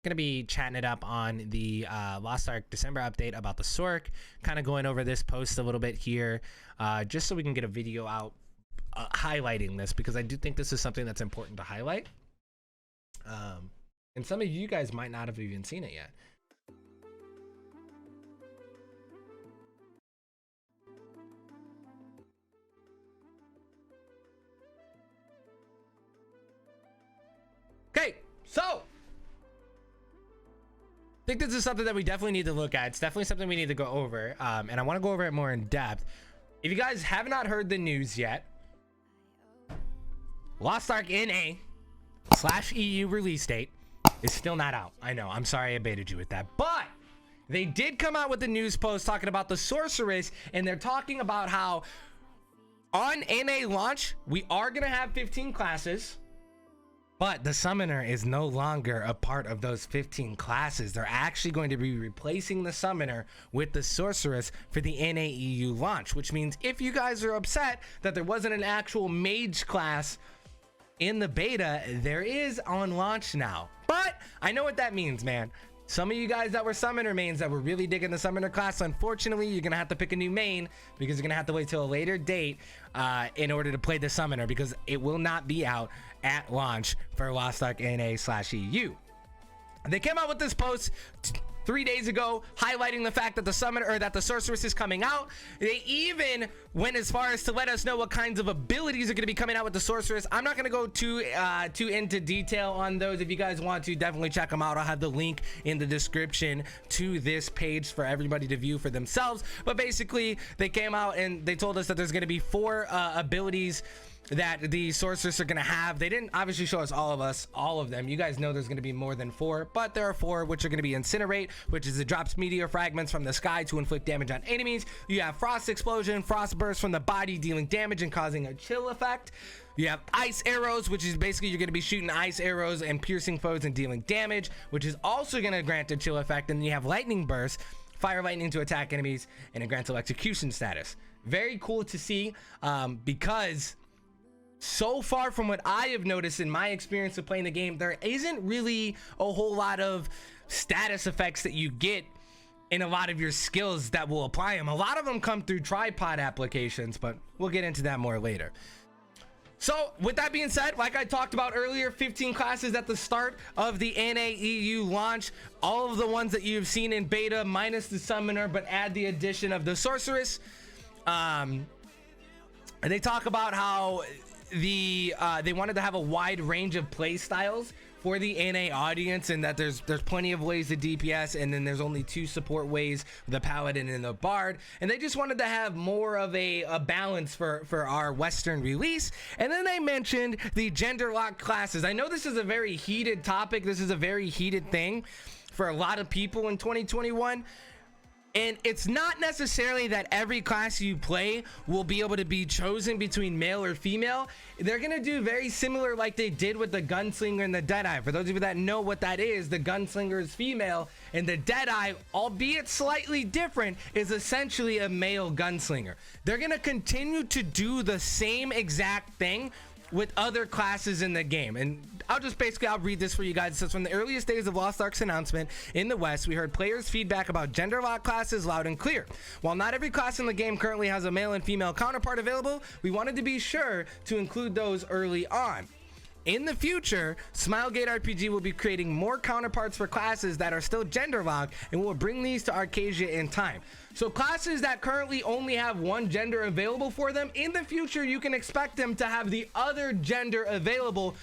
going to be chatting it up on the Lost Ark December update about the Sorc, kind of going over this post a little bit here, just so we can get a video out highlighting this, because I do think this is something that's important to highlight. And some of you guys might not have even seen it yet. Okay, so I think this is something that we definitely need to look at. It's definitely something we need to go over, and I want to go over it more in depth. If you guys have not heard the news yet, Lost Ark NA / EU release date is still not out. I know, I'm sorry I baited you with that, but they did come out with a news post talking about the Sorceress, and they're talking about how on NA launch we are gonna have 15 classes, but the summoner is no longer a part of those 15 classes. They're actually going to be replacing the summoner with the Sorceress for the NA EU launch, which means if you guys are upset that there wasn't an actual mage class in the beta, there is on launch now. But I know what that means, man. Some of you guys that were summoner mains that were really digging the summoner class, unfortunately, you're going to have to pick a new main, because you're going to have to wait till a later date in order to play the summoner, because it will not be out at launch for Lost Ark NA / EU. They came out with this post 3 days ago highlighting the fact that the summoner, or that the Sorceress, is coming out. They even went as far as to let us know what kinds of abilities are going to be coming out with the Sorceress. I'm not going to go too into detail on those. If you guys want to, definitely check them out. I'll have the link in the description to this page for everybody to view for themselves. But basically, they came out and they told us that there's going to be 4 abilities that the Sorceress are going to have. They didn't obviously show us all of them. You guys know there's going to be more than 4, but there are 4, which are going to be Incinerate, which is it drops meteor fragments from the sky to inflict damage on enemies. You have Frost Explosion, Frost Burst from the body, dealing damage and causing a chill effect. You have Ice Arrows, which is basically you're going to be shooting ice arrows and piercing foes and dealing damage, which is also going to grant a chill effect. And then you have Lightning Burst, fire lightning to attack enemies, and it grants execution status. Very cool to see, because so far from what I have noticed in my experience of playing the game, there isn't really a whole lot of status effects that you get in a lot of your skills that will apply them. A lot of them come through tripod applications, but we'll get into that more later. So with that being said, like I talked about earlier, 15 classes at the start of the NA EU launch. All of the ones that you've seen in beta minus the summoner, but add the addition of the Sorceress. And they talk about how they wanted to have a wide range of play styles for the NA audience, and that there's plenty of ways to DPS, and then there's only 2 support ways, the Paladin and the Bard, and they just wanted to have more of a balance for our Western release. And then they mentioned the gender lock classes. I know this is a very heated topic. This is a very heated thing for a lot of people in 2021. And it's not necessarily that every class you play will be able to be chosen between male or female. They're going to do very similar like they did with the Gunslinger and the Deadeye. For those of you that know what that is, the Gunslinger is female, and the Deadeye, albeit slightly different, is essentially a male Gunslinger. They're going to continue to do the same exact thing with other classes in the game. And I'll read this for you guys. It says, from the earliest days of Lost Ark's announcement in the West, we heard players' feedback about gender lock classes loud and clear. While not every class in the game currently has a male and female counterpart available, we wanted to be sure to include those early on. In the future, Smilegate RPG will be creating more counterparts for classes that are still gender locked, and will bring these to Arcadia in time. So classes that currently only have one gender available for them, in the future you can expect them to have the other gender available.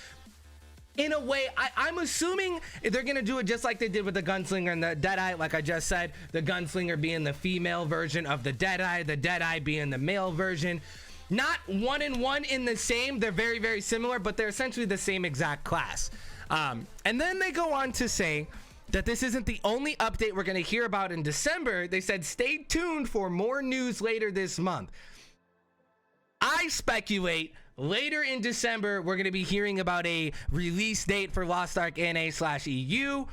In a way, I'm assuming they're going to do it just like they did with the Gunslinger and the Deadeye. Like I just said, the Gunslinger being the female version of the Deadeye being the male version. Not 1 and 1 in the same. They're very, very similar, but they're essentially the same exact class. And then they go on to say that this isn't the only update we're going to hear about in December. They said, stay tuned for more news later this month. I speculate later in December, we're going to be hearing about a release date for Lost Ark NA / EU.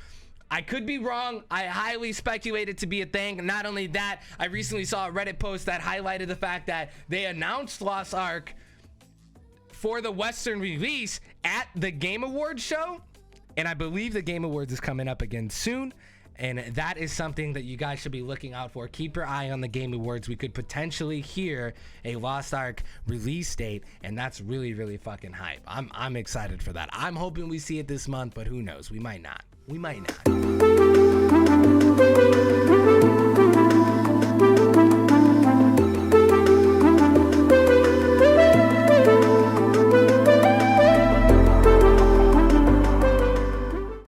I could be wrong. I highly speculate it to be a thing. Not only that, I recently saw a Reddit post that highlighted the fact that they announced Lost Ark for the Western release at the Game Awards show. And I believe the Game Awards is coming up again soon. And that is something that you guys should be looking out for. Keep your eye on the Game Awards. We could potentially hear a Lost Ark release date, and that's really, really fucking hype. I'm excited for that. I'm hoping we see it this month, but who knows? We might not. We might not.